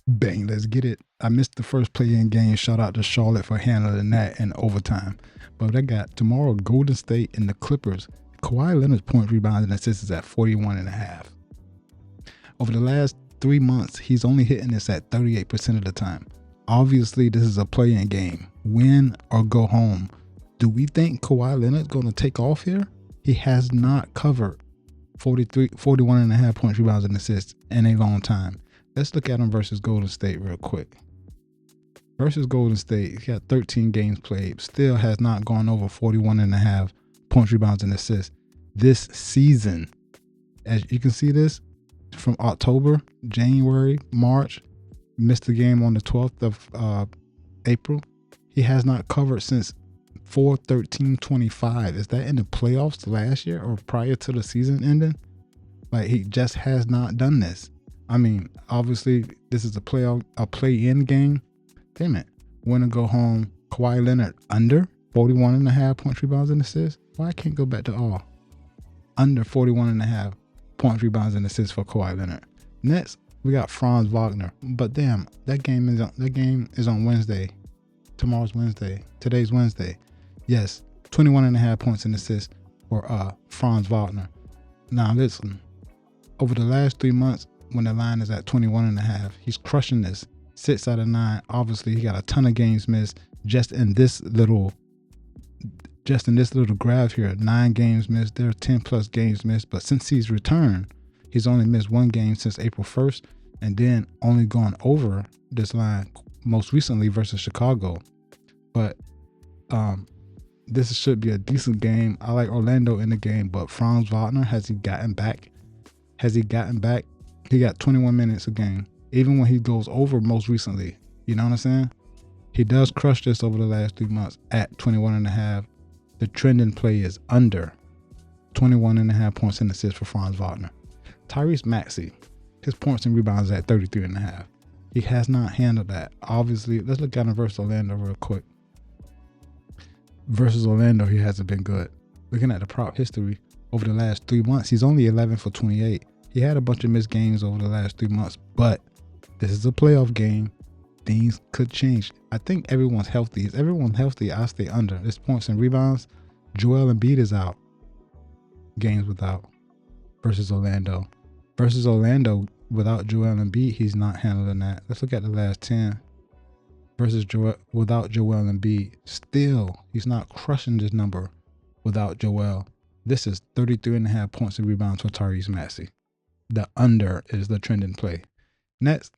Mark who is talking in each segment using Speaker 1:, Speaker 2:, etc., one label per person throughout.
Speaker 1: Bang, let's get it. I missed the first play-in game. Shout out to Charlotte for handling that in overtime. But I got tomorrow Golden State and the Clippers. Kawhi Leonard's point, rebounds, and assists is at 41.5. Over the last 3 months, he's only hitting this at 38% of the time. Obviously, this is a play-in game. Win or go home. Do we think Kawhi Leonard's going to take off here? He has not covered 41.5 points, rebounds, and assists in a long time. Let's look at him versus Golden State real quick. Versus Golden State, he got 13 games played. Still has not gone over 41.5 points, rebounds, and assists this season. As you can see this from October, January, March. Missed the game on the 12th of April. He has not covered since 4/13/25. Is that in the playoffs last year or prior to the season ending? Like, he just has not done this. I mean, obviously, this is a play-in game. Damn it. Win or go home. Kawhi Leonard under 41.5 points, rebounds, and assists. Why I can't go back to all? Under 41.5 points, rebounds, and assists for Kawhi Leonard. Next, we got Franz Wagner. But damn, that game is on Wednesday. Tomorrow's Wednesday. Today's Wednesday. Yes, 21.5 points and assists for Franz Wagner. Now listen, over the last 3 months, when the line is at 21.5, he's crushing this. 6 out of 9. Obviously, he got a ton of games missed just in this little graph here. 9 games missed. There are 10 plus games missed. But since he's returned, he's only missed 1 game since April 1st, and then only gone over this line most recently versus Chicago. But this should be a decent game. I like Orlando in the game, but Franz Wagner, has he gotten back? He got 21 minutes a game, even when he goes over most recently. You know what I'm saying? He does crush this over the last 3 months at 21.5. The trending play is under 21.5 points and assists for Franz Wagner. Tyrese Maxey, his points and rebounds at 33.5. He has not handled that. Obviously, let's look at him versus Orlando real quick. Versus Orlando, he hasn't been good. Looking at the prop history over the last 3 months, he's only 11 for 28. He had a bunch of missed games over the last 3 months, but this is a playoff game. Things could change. I think everyone's healthy. Is everyone healthy? I stay under. This points and rebounds. Joel Embiid is out. Games without. Versus Orlando. Versus Orlando, without Joel Embiid, he's not handling that. Let's look at the last 10. Without Joel Embiid, still he's not crushing this number without Joel. This is 33.5 points and rebounds for Tyrese Maxey. The under is the trending play. Next,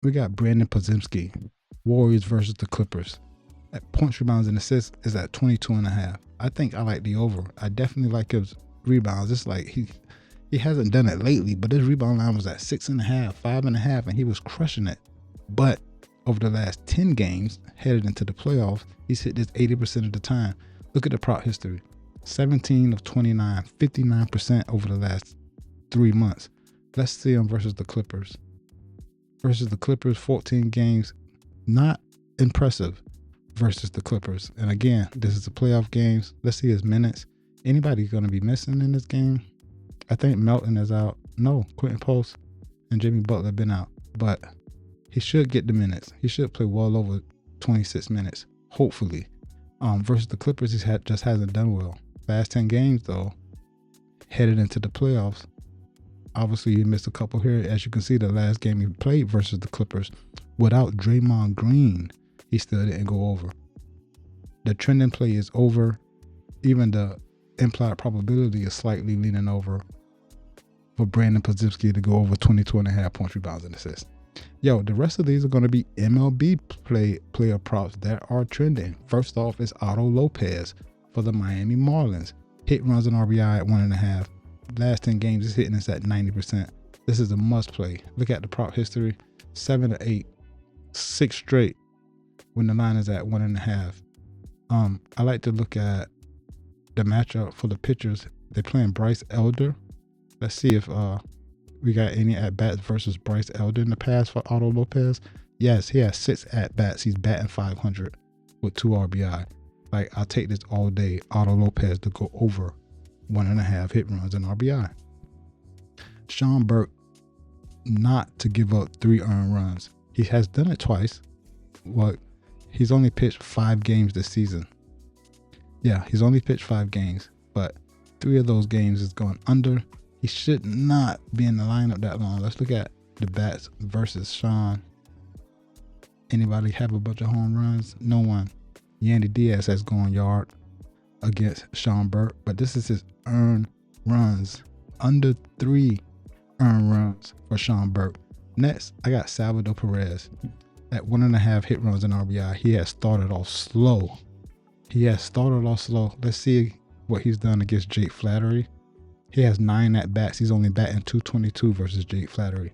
Speaker 1: we got Brandin Podziemski, Warriors versus the Clippers. At points, rebounds, and assists is at 22.5. I think I like the over. I definitely like his rebounds. It's like he hasn't done it lately, but his rebound line was at 6.5, 5.5, and he was crushing it. But over the last 10 games, headed into the playoffs, he's hit this 80% of the time. Look at the prop history. 17 of 29, 59% over the last 3 months. Let's see him versus the Clippers. Versus the Clippers, 14 games. Not impressive versus the Clippers. And again, this is the playoff games. Let's see his minutes. Anybody going to be missing in this game? I think Melton is out. No, Quentin Post and Jimmy Butler have been out. But he should get the minutes. He should play well over 26 minutes, hopefully. Versus the Clippers, he just hasn't done well. Last 10 games, though, headed into the playoffs. Obviously, he missed a couple here. As you can see, the last game he played versus the Clippers, without Draymond Green, he still didn't go over. The trending play is over. Even the implied probability is slightly leaning over for Brandin Podziemski to go over 22.5 points, rebounds, and assists. Yo, the rest of these are going to be MLB player props that are trending. First off is Otto Lopez for the Miami Marlins. Hit, runs, and RBI at 1.5. Last 10 games, he's hitting this at 90%. This is a must play. Look at the prop history. 7 to 8. 6 straight when the line is at 1.5. I like to look at the matchup for the pitchers. They're playing Bryce Elder. Let's see if we got any at-bats versus Bryce Elder in the past for Otto Lopez. Yes, he has 6 at-bats. He's batting 500 with 2 RBI. Like, I'll take this all day. Otto Lopez to go over 1.5 hit runs and RBI. Sean Burke not to give up 3 earned runs. He has done it twice. Well, he's only pitched 5 games this season. Yeah, he's only pitched 5 games, but 3 of those games is going under. He should not be in the lineup that long. Let's look at the bats versus Sean. Anybody have a bunch of home runs? No one. Yandy Diaz has gone yard against Sean Burke, but this is his earned runs. Under 3 earned runs for Sean Burke. Next, I got Salvador Perez at 1.5 hit runs and RBI. He has started off slow. Let's see what he's done against Jake Flaherty. He has 9 at bats. He's only batting .222 versus Jake Flaherty.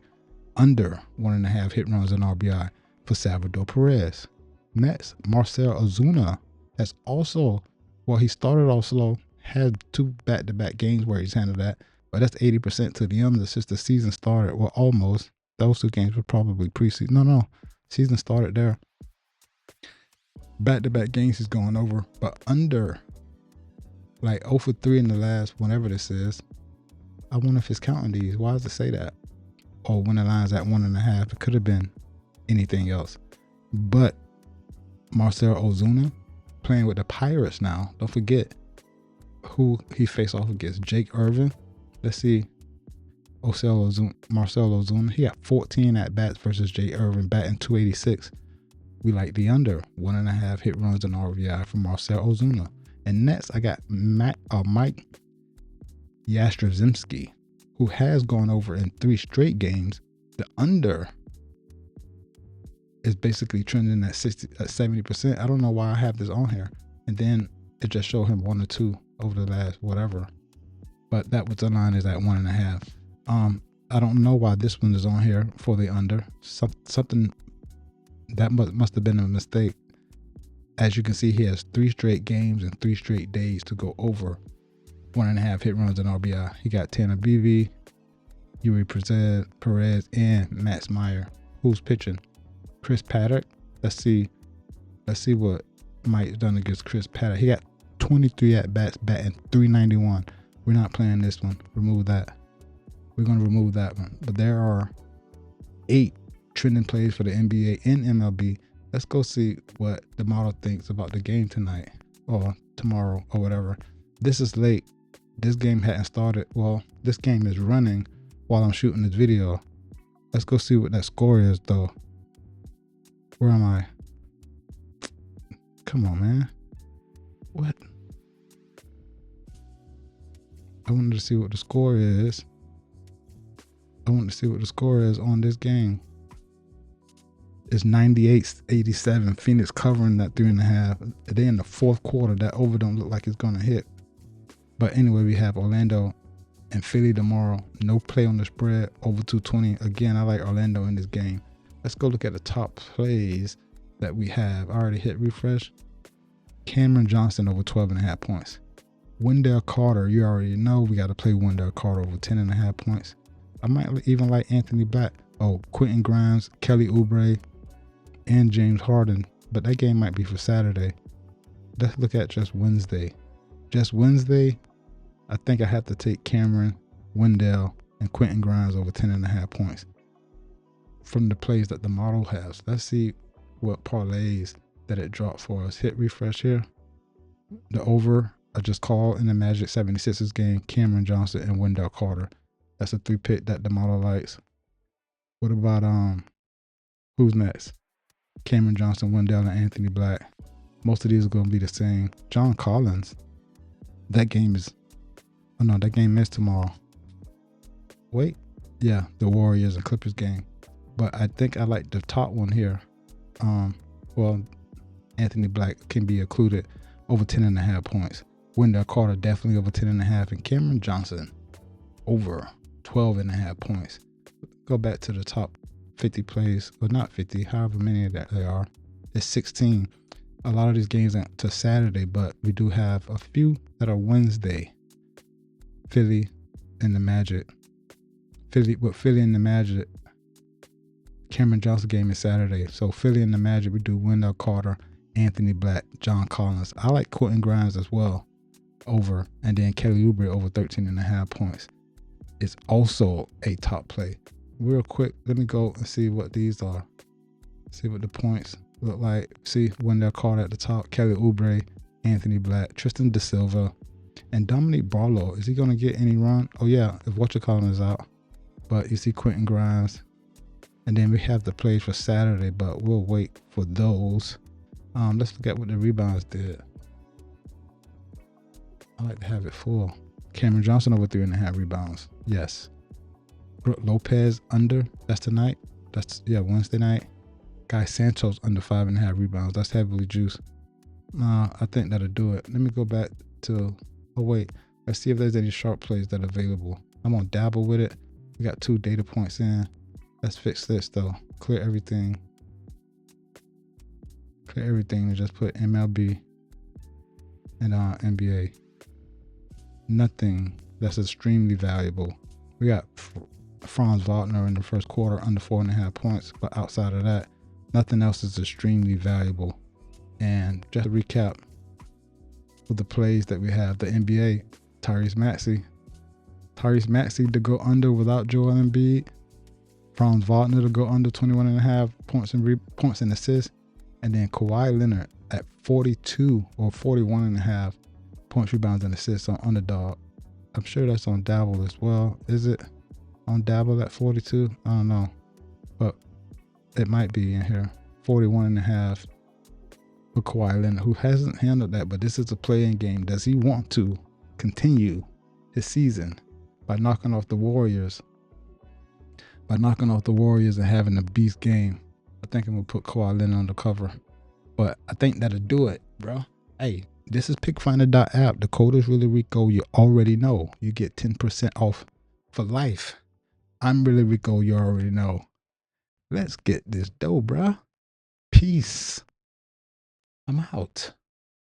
Speaker 1: Under 1.5 hit runs and RBI for Salvador Perez. Next, Marcell Ozuna has also, well, he started off slow, had 2 back-to-back games where he's handled that, but that's 80% to the under since the season started. Well, almost. Those 2 games were probably preseason. No, season started there. Back-to-back games he's going over, but under, like 0 for 3 in the last, whenever this is. I wonder if it's counting these. Why does it say that? Or when the line's at 1.5, it could have been anything else. But Marcell Ozuna playing with the Pirates now. Don't forget who he faced off against. Jake Irvin. Let's see. Marcell Ozuna. He got 14 at bats versus Jake Irvin, batting .286. We like the under 1.5 hit runs and RBI from Marcell Ozuna. And next, I got Mike Yastrzemski, who has gone over in 3 straight games. The under is basically trending at 70%. I don't know why I have this on here. And then it just showed him 1 or 2 over the last whatever. But that was the line is at 1.5. I don't know why this one is on here for the under. Something that must have been a mistake. As you can see, he has 3 straight games and 3 straight days to go over 1.5 hit runs and RBI. He got Tanner Bevy, Yuri Perez, and Max Meyer. Who's pitching? Chris Paddock. Let's see what Mike's done against Chris Paddock. He got 23 at bats, batting .391. We're not playing this one. Remove that. We're going to remove that one. But there are 8 trending plays for the NBA and MLB. Let's go see what the model thinks about the game tonight or tomorrow or whatever. This is late. This game hadn't started. Well, this game is running while I'm shooting this video. Let's go see what that score is though. Where am I? Come on, man. What? I wanted to see what the score is. I want to see what the score is on this game. It's 98-87. Phoenix covering that 3.5. They in the 4th quarter. That over don't look like it's going to hit. But anyway, we have Orlando and Philly tomorrow. No play on the spread. Over 220. Again, I like Orlando in this game. Let's go look at the top plays that we have. I already hit refresh. Cameron Johnson over 12.5 points. Wendell Carter, you already know we got to play Wendell Carter over 10.5 points. I might even like Anthony Black. Oh, Quentin Grimes, Kelly Oubre, and James Harden. But that game might be for Saturday. Let's look at just Wednesday. Just Wednesday, I think I have to take Cameron, Wendell, and Quentin Grimes over 10.5 points from the plays that the model has. Let's see what parlays that it dropped for us. Hit refresh here. The over I just called in the Magic 76ers game, Cameron Johnson and Wendell Carter. That's a 3 pick that the model likes. What about who's next? Cameron Johnson, Wendell, and Anthony Black. Most of these are going to be the same. John Collins. That game is... Oh no, that game is tomorrow. Wait. Yeah, the Warriors and Clippers game. But I think I like the top one here. Well, Anthony Black can be included over 10.5 points. Wendell Carter definitely over 10.5. And Cameron Johnson over 12.5 points. Go back to the top 50 plays. Well, not 50, however many that they are. It's 16. A lot of these games are to Saturday, but we do have a few that are Wednesday. Philly and the Magic. Philly and the Magic. Cameron Johnson game is Saturday. So Philly and the Magic, we do Wendell Carter, Anthony Black, John Collins. I like Quentin Grimes as well over, and then Kelly Oubre over 13.5 points. It's also a top play. Real quick, let me go and see what these are. See what the points look like. See when they're called at the top. Kelly Oubre, Anthony Black, Tristan Da Silva, and Dominique Barlow. Is he going to get any run? Oh, yeah, if Whatchamacallit is out. But you see Quentin Grimes. And then we have the plays for Saturday, but we'll wait for those. Let's look at what the rebounds did. I like to have it full. Cameron Johnson over 3.5 rebounds. Yes. Brooke Lopez under. That's tonight. Wednesday night. Guy Santos under 5.5 rebounds. That's heavily juiced. I think that'll do it. Let me go back to. Oh wait. Let's see if there's any sharp plays that are available. I'm gonna dabble with it. We got 2 data points in. Let's fix this though. Clear everything. And just put MLB and NBA. Nothing that's extremely valuable. We got Franz Wagner in the first quarter under 4.5 points, but outside of that, nothing else is extremely valuable. And just to recap with the plays that we have, the NBA, Tyrese Maxey to go under without Joel Embiid. Franz Wagner to go under 21.5 points and assists. And then Kawhi Leonard at 42 or 41.5 points, rebounds, and assists on Underdog. I'm sure that's on Dabble as well. Is it on Dabble at 42? I don't know. But it might be in here. 41.5 for Kawhi Leonard, who hasn't handled that, but this is a play-in game. Does he want to continue his season by knocking off the Warriors? And having a beast game. I think I'm going to put Kawhi Leonard on the cover. But I think that'll do it, bro. Hey, this is pickfinder.app. The code is really Rico. You already know. You get 10% off for life. I'm really Rico. You already know. Let's get this dough, bro. Peace. I'm out.